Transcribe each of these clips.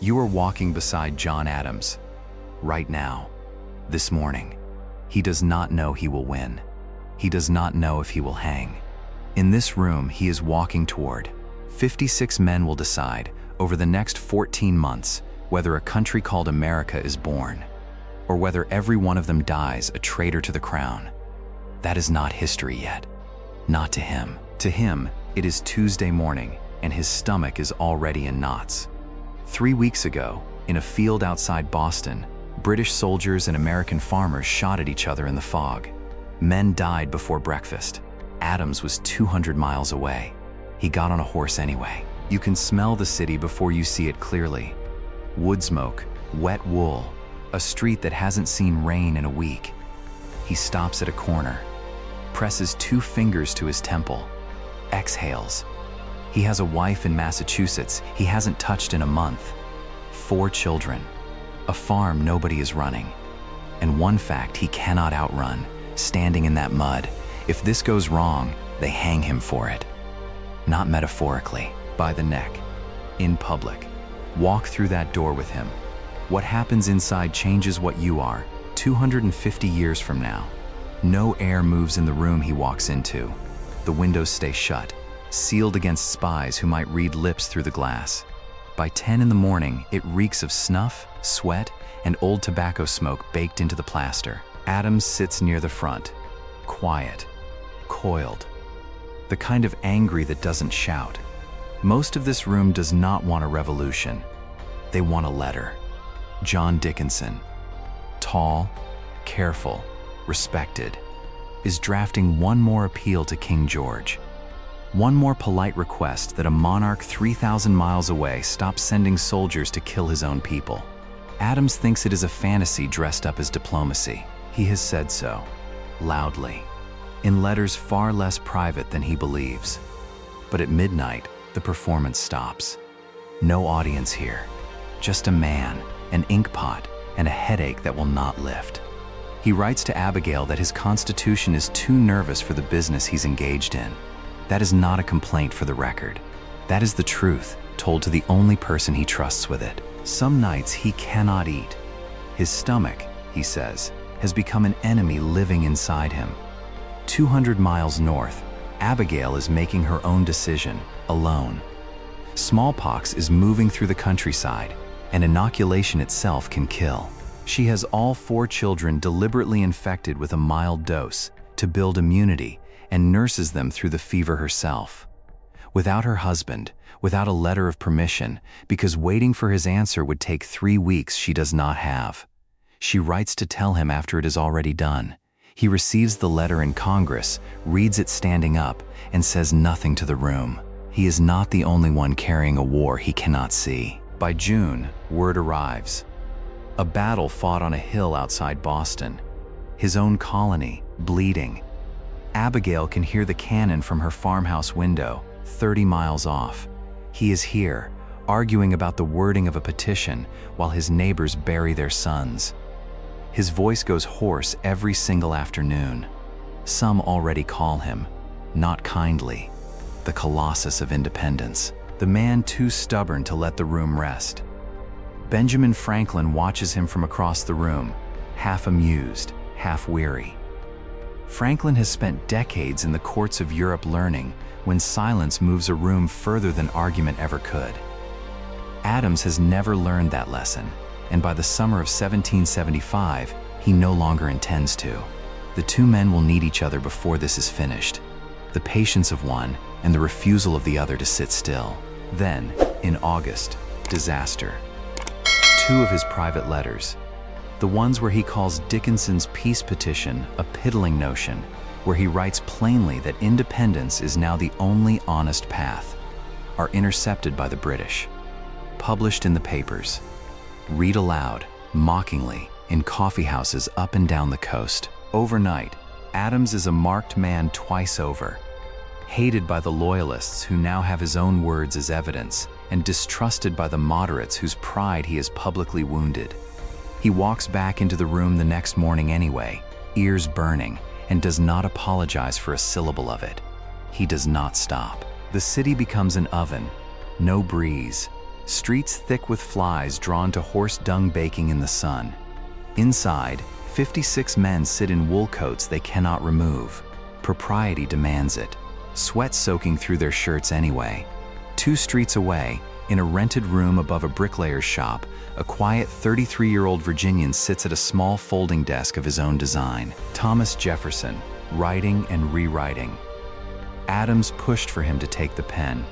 You are walking beside John Adams. Right now. This morning. He does not know he will win. He does not know if he will hang. In this room he is walking toward. 56 men will decide, over the next 14 months, whether a country called America is born, or whether every one of them dies a traitor to the crown. That is not history yet. Not to him. To him, it is Tuesday morning, and his stomach is already in knots. 3 weeks ago, in a field outside Boston, British soldiers and American farmers shot at each other in the fog. Men died before breakfast. Adams was 200 miles away. He got on a horse anyway. You can smell the city before you see it clearly. Wood smoke, wet wool, a street that hasn't seen rain in a week. He stops at a corner, presses 2 fingers to his temple, exhales. He has a wife in Massachusetts he hasn't touched in a month, 4 children, a farm nobody is running, and one fact he cannot outrun, standing in that mud. If this goes wrong, they hang him for it. Not metaphorically, by the neck, in public. Walk through that door with him. What happens inside changes what you are, 250 years from now. No air moves in the room he walks into. The windows stay shut, sealed against spies who might read lips through the glass. By 10 in the morning, it reeks of snuff, sweat, and old tobacco smoke baked into the plaster. Adams sits near the front, quiet, coiled, the kind of angry that doesn't shout. Most of this room does not want a revolution. They want a letter. John Dickinson, tall, careful, respected, is drafting one more appeal to King George. One more polite request that a monarch 3,000 miles away stop sending soldiers to kill his own people. Adams thinks it is a fantasy dressed up as diplomacy. He has said so, loudly, in letters far less private than he believes. But at midnight, the performance stops. No audience here, just a man, an inkpot, and a headache that will not lift. He writes to Abigail that his constitution is too nervous for the business he's engaged in. That is not a complaint for the record. That is the truth, told to the only person he trusts with it. Some nights he cannot eat. His stomach, he says, has become an enemy living inside him. 200 miles north, Abigail is making her own decision, alone. Smallpox is moving through the countryside, and inoculation itself can kill. She has all 4 children deliberately infected with a mild dose to build immunity, and nurses them through the fever herself. Without her husband, without a letter of permission, because waiting for his answer would take 3 weeks she does not have. She writes to tell him after it is already done. He receives the letter in Congress, reads it standing up, and says nothing to the room. He is not the only one carrying a war he cannot see. By June, word arrives. A battle fought on a hill outside Boston. His own colony, bleeding. Abigail can hear the cannon from her farmhouse window, 30 miles off. He is here, arguing about the wording of a petition while his neighbors bury their sons. His voice goes hoarse every single afternoon. Some already call him, not kindly, the Colossus of Independence, the man too stubborn to let the room rest. Benjamin Franklin watches him from across the room, half amused, half weary. Franklin has spent decades in the courts of Europe learning when silence moves a room further than argument ever could. Adams has never learned that lesson, and by the summer of 1775, he no longer intends to. The 2 men will need each other before this is finished. The patience of one and the refusal of the other to sit still. Then, in August, disaster. 2 of his private letters. The ones where he calls Dickinson's peace petition a piddling notion, where he writes plainly that independence is now the only honest path, are intercepted by the British. Published in the papers. Read aloud, mockingly, in coffeehouses up and down the coast. Overnight, Adams is a marked man twice over. Hated by the loyalists who now have his own words as evidence, and distrusted by the moderates whose pride he has publicly wounded. He walks back into the room the next morning anyway, ears burning, and does not apologize for a syllable of it. He does not stop. The city becomes an oven, no breeze, Streets thick with flies drawn to horse dung baking in the sun. Inside, 56 men sit in wool coats they cannot remove. Propriety demands it. Sweat soaking through their shirts anyway. 2 streets away, in a rented room above a bricklayer's shop, a quiet 33-year-old Virginian sits at a small folding desk of his own design. Thomas Jefferson, writing and rewriting. Adams pushed for him to take the pen.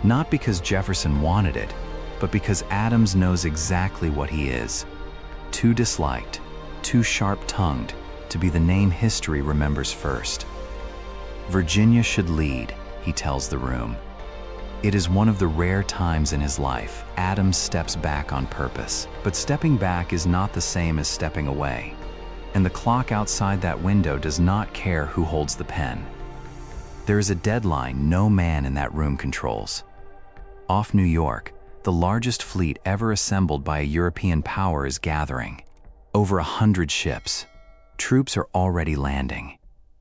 Not because Jefferson wanted it, but because Adams knows exactly what he is. Too disliked, too sharp-tongued to be the name history remembers first. Virginia should lead, he tells the room. It is one of the rare times in his life Adams steps back on purpose. But stepping back is not the same as stepping away. And the clock outside that window does not care who holds the pen. There is a deadline no man in that room controls. Off New York, the largest fleet ever assembled by a European power is gathering. Over 100 ships. Troops are already landing.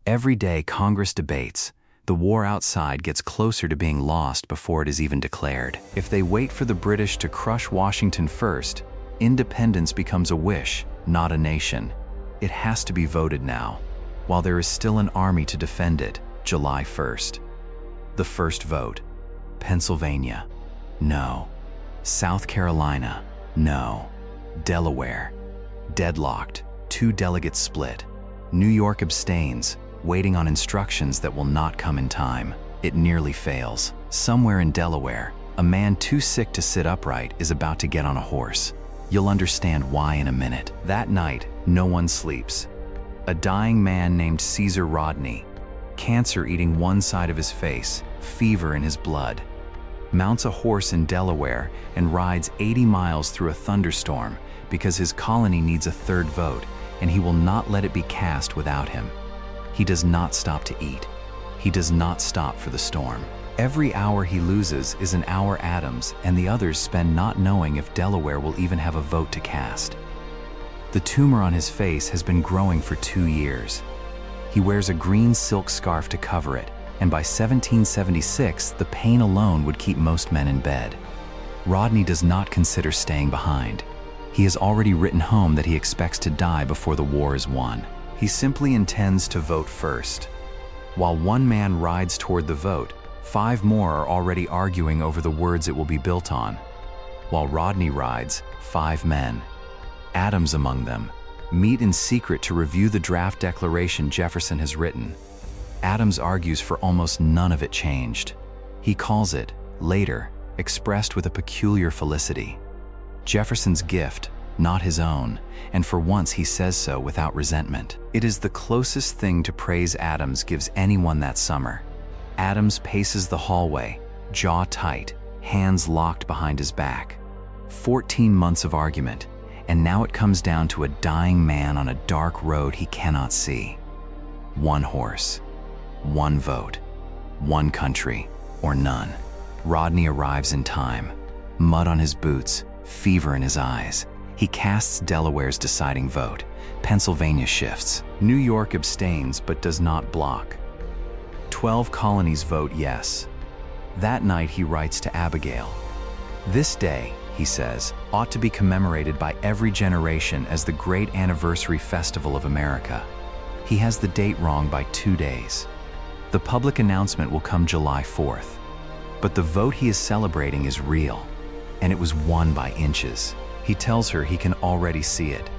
Every day Congress debates. The war outside gets closer to being lost before it is even declared. If they wait for the British to crush Washington first, independence becomes a wish, not a nation. It has to be voted now, while there is still an army to defend it, July 1st. The first vote. Pennsylvania. No. South Carolina. No. Delaware. Deadlocked. 2 delegates split. New York abstains, waiting on instructions that will not come in time. It nearly fails. Somewhere in Delaware, a man too sick to sit upright is about to get on a horse. You'll understand why in a minute. That night, no one sleeps. A dying man named Caesar Rodney, cancer eating one side of his face, fever in his blood, mounts a horse in Delaware and rides 80 miles through a thunderstorm because his colony needs a 3rd vote, and he will not let it be cast without him. He does not stop to eat. He does not stop for the storm. Every hour he loses is an hour Adams and the others spend not knowing if Delaware will even have a vote to cast. The tumor on his face has been growing for 2 years. He wears a green silk scarf to cover it, and by 1776, the pain alone would keep most men in bed. Rodney does not consider staying behind. He has already written home that he expects to die before the war is won. He simply intends to vote first. While one man rides toward the vote, 5 more are already arguing over the words it will be built on. While Rodney rides, 5 men, Adams among them, meet in secret to review the draft declaration Jefferson has written. Adams argues for almost none of it changed. He calls it, later, expressed with a peculiar felicity, Jefferson's gift, not his own, and for once he says so without resentment. It is the closest thing to praise Adams gives anyone that summer. Adams paces the hallway, jaw tight, hands locked behind his back. 14 months of argument, and now it comes down to a dying man on a dark road he cannot see. 1 horse, 1 vote, 1 country, or none. Rodney arrives in time, mud on his boots, fever in his eyes. He casts Delaware's deciding vote. Pennsylvania shifts. New York abstains but does not block. 12 colonies vote yes. That night he writes to Abigail. This day, he says, ought to be commemorated by every generation as the great anniversary festival of America. He has the date wrong by 2 days. The public announcement will come July 4th. But the vote he is celebrating is real, and it was won by inches. He tells her he can already see it.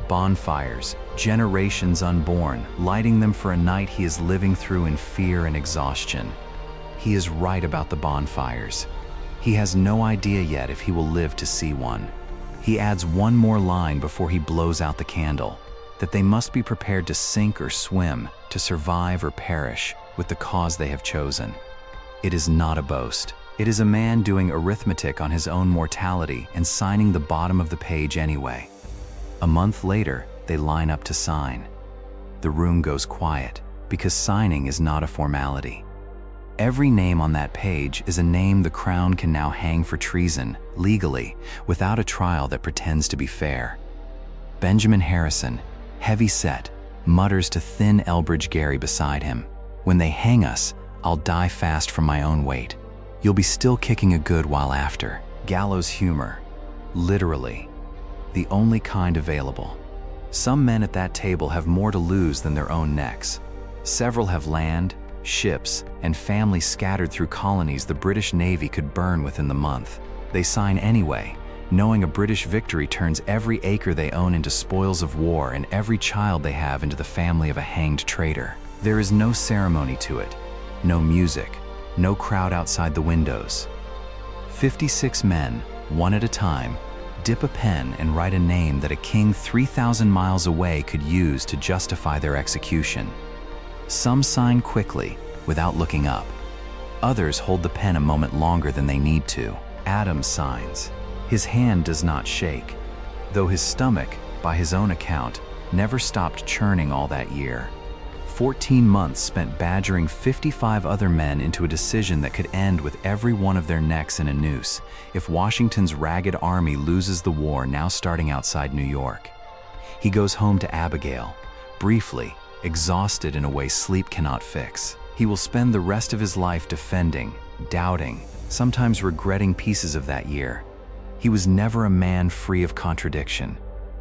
Bonfires, generations unborn, lighting them for a night he is living through in fear and exhaustion. He is right about the bonfires. He has no idea yet if he will live to see one. He adds one more line before he blows out the candle, that they must be prepared to sink or swim, to survive or perish, with the cause they have chosen. It is not a boast. It is a man doing arithmetic on his own mortality and signing the bottom of the page anyway. A month later, they line up to sign. The room goes quiet, because signing is not a formality. Every name on that page is a name the Crown can now hang for treason, legally, without a trial that pretends to be fair. Benjamin Harrison, heavy-set, mutters to thin Elbridge Gerry beside him, "When they hang us, I'll die fast from my own weight. You'll be still kicking a good while after." Gallows humor, literally, the only kind available. Some men at that table have more to lose than their own necks. Several have land, ships, and families scattered through colonies the British Navy could burn within the month. They sign anyway, knowing a British victory turns every acre they own into spoils of war and every child they have into the family of a hanged traitor. There is no ceremony to it, no music, no crowd outside the windows. 56 men, one at a time, dip a pen and write a name that a king 3,000 miles away could use to justify their execution. Some sign quickly, without looking up. Others hold the pen a moment longer than they need to. Adams signs. His hand does not shake, though his stomach, by his own account, never stopped churning all that year. 14 months spent badgering 55 other men into a decision that could end with every one of their necks in a noose if Washington's ragged army loses the war now starting outside New York. He goes home to Abigail, briefly, exhausted in a way sleep cannot fix. He will spend the rest of his life defending, doubting, sometimes regretting pieces of that year. He was never a man free of contradiction.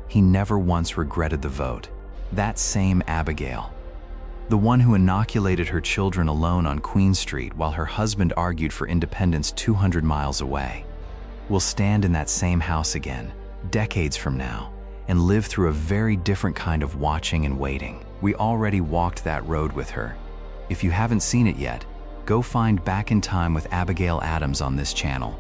He never once regretted the vote. That same Abigail, the one who inoculated her children alone on Queen Street while her husband argued for independence 200 miles away, will stand in that same house again, decades from now, and live through a very different kind of watching and waiting. We already walked that road with her. If you haven't seen it yet, go find Back in Time with Abigail Adams on this channel.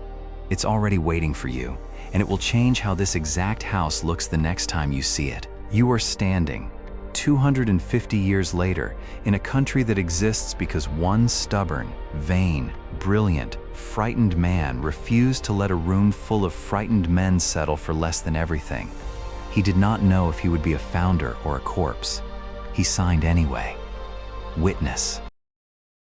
It's already waiting for you, and it will change how this exact house looks the next time you see it. You are standing, 250 years later, in a country that exists because one stubborn, vain, brilliant, frightened man refused to let a room full of frightened men settle for less than everything. He did not know if he would be a founder or a corpse. He signed anyway. Witness.